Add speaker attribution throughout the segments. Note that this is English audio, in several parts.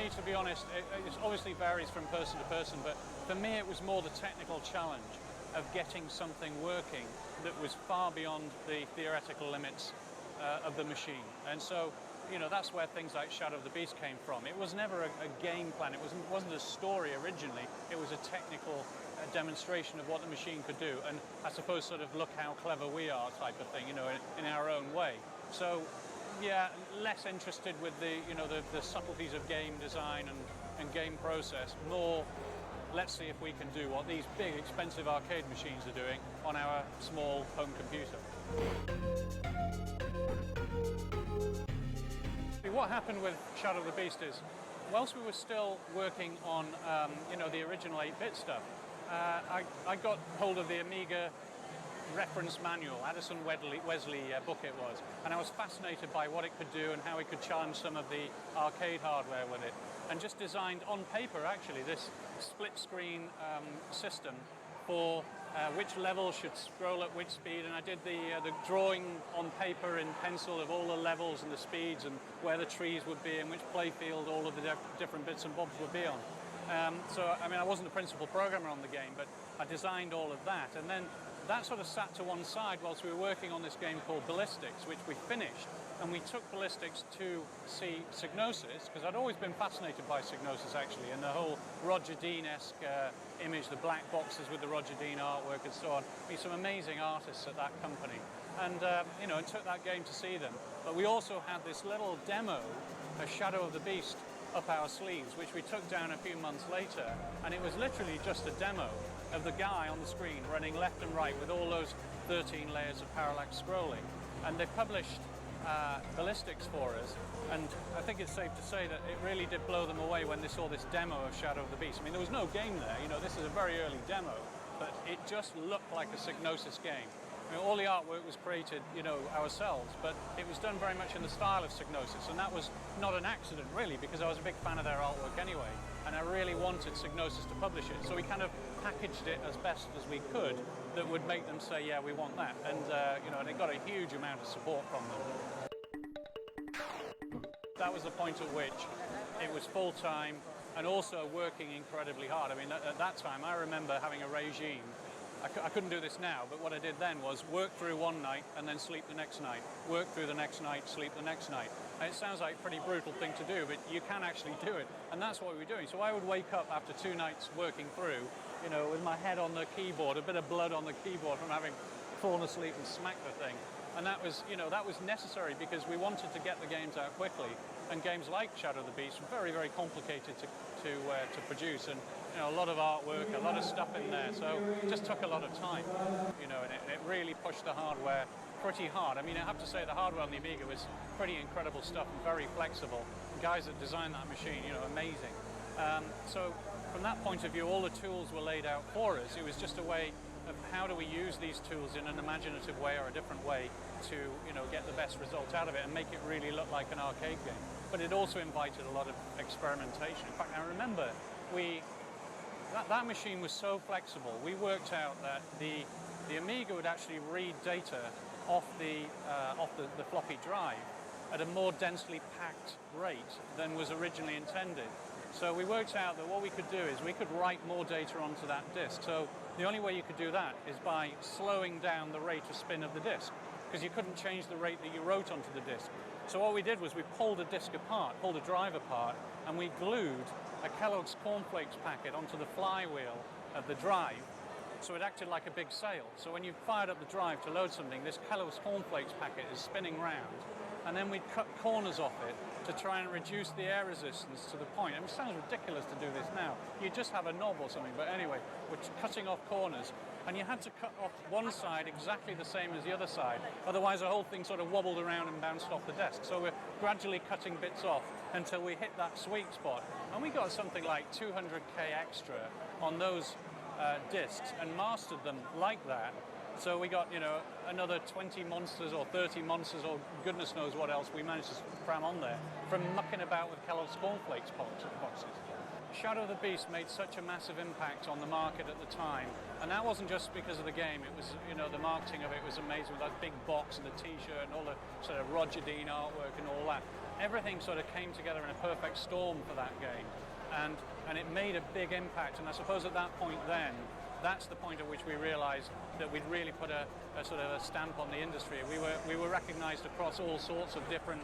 Speaker 1: me, to be honest, it obviously varies from person to person, but for me it was more the technical challenge of getting something working that was far beyond the theoretical limits of the machine. And so, that's where things like Shadow of the Beast came from. It was never a game plan. It wasn't a story originally. It was a technical demonstration of what the machine could do. And I suppose sort of look how clever we are type of thing, in our own way. So, yeah, less interested with the subtleties of game design and game process. More, let's see if we can do what these big, expensive arcade machines are doing on our small home computer. What happened with Shadow of the Beast is, whilst we were still working on, the original 8-bit stuff, I got hold of the Amiga reference manual, Addison Wesley book it was, and I was fascinated by what it could do and how it could challenge some of the arcade hardware with it, and just designed on paper actually this split screen system for which level should scroll at which speed, and I did the drawing on paper in pencil of all the levels and the speeds and where the trees would be and which playfield all of the different bits and bobs would be on. I wasn't the principal programmer on the game, but I designed all of that, and then that sort of sat to one side whilst we were working on this game called Ballistics, which we finished. And we took Ballistics to see Psygnosis, because I'd always been fascinated by Psygnosis actually, and the whole Roger Dean-esque image, the black boxes with the Roger Dean artwork and so on. I mean, some amazing artists at that company. And, and took that game to see them. But we also had this little demo, a Shadow of the Beast, up our sleeves, which we took down a few months later, and it was literally just a demo of the guy on the screen running left and right with all those 13 layers of parallax scrolling. And they published Ballistics for us, and I think it's safe to say that it really did blow them away when they saw this demo of Shadow of the Beast. I mean, there was no game there, this is a very early demo, but it just looked like a Psygnosis game. I mean, all the artwork was created, ourselves, but it was done very much in the style of Psygnosis, and that was not an accident, really, because I was a big fan of their artwork anyway, and I really wanted Psygnosis to publish it, so we kind of packaged it as best as we could that would make them say, yeah, we want that, and, and it got a huge amount of support from them. That was the point at which it was full-time and also working incredibly hard. I mean, at that time, I remember having a regime. I couldn't do this now, but what I did then was work through one night and then sleep the next night. Work through the next night, sleep the next night. And it sounds like a pretty brutal thing to do, but you can actually do it. And that's what we were doing. So I would wake up after 2 nights working through, with my head on the keyboard, a bit of blood on the keyboard from having fallen asleep and smacked the thing. And that was, that was necessary because we wanted to get the games out quickly. And games like Shadow of the Beast were very, very complicated to produce, and a lot of artwork, a lot of stuff in there. So it just took a lot of time, and it really pushed the hardware pretty hard. I mean, I have to say the hardware on the Amiga was pretty incredible stuff and very flexible. The guys that designed that machine, amazing. So from that point of view, all the tools were laid out for us. It was just a way of how do we use these tools in an imaginative way or a different way to get the best result out of it and make it really look like an arcade game. But it also invited a lot of experimentation. In fact, I remember that machine was so flexible. We worked out that the Amiga would actually read data off the floppy drive at a more densely packed rate than was originally intended. So we worked out that what we could do is we could write more data onto that disk. So the only way you could do that is by slowing down the rate of spin of the disk, because you couldn't change the rate that you wrote onto the disk. So what we did was we pulled a disk apart, pulled a drive apart, and we glued a Kellogg's Cornflakes packet onto the flywheel of the drive, so it acted like a big sail. So when you fired up the drive to load something, this Kellogg's Cornflakes packet is spinning round, and then we'd cut corners off it to try and reduce the air resistance to the point. I mean, it sounds ridiculous to do this now. You just have a knob or something, but anyway, we're cutting off corners, and you had to cut off one side exactly the same as the other side, otherwise the whole thing sort of wobbled around and bounced off the desk. So we're gradually cutting bits off until we hit that sweet spot, and we got something like 200k extra on those discs and mastered them like that. So we got, another 20 monsters or 30 monsters or goodness knows what else we managed to cram on there from mucking about with Kellogg's Cornflakes boxes. Shadow of the Beast made such a massive impact on the market at the time, and that wasn't just because of the game. It was, you know, the marketing of it was amazing with that big box and the T-shirt and all the sort of Roger Dean artwork and all that. Everything sort of came together in a perfect storm for that game, and it made a big impact. And I suppose at that point then, that's the point at which we realised that we'd really put a sort of a stamp on the industry. We were recognised across all sorts of different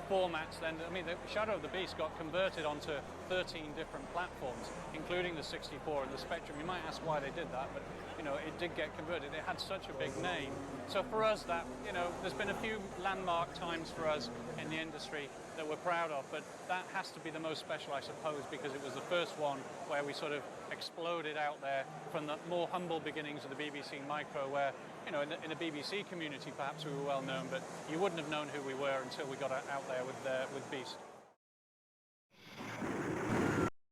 Speaker 1: formats. Then, I mean, the Shadow of the Beast got converted onto 13 different platforms, including the 64 and the Spectrum. You might ask why they did that, but you know, it did get converted. It had such a big name. So for us, that, you know, there's been a few landmark times for us in the industry that we're proud of, but that has to be the most special, I suppose, because it was the first one where we sort of exploded out there from the more humble beginnings of the BBC Micro, where, you know, in the BBC community perhaps we were well known, but you wouldn't have known who we were until we got out there with Beast.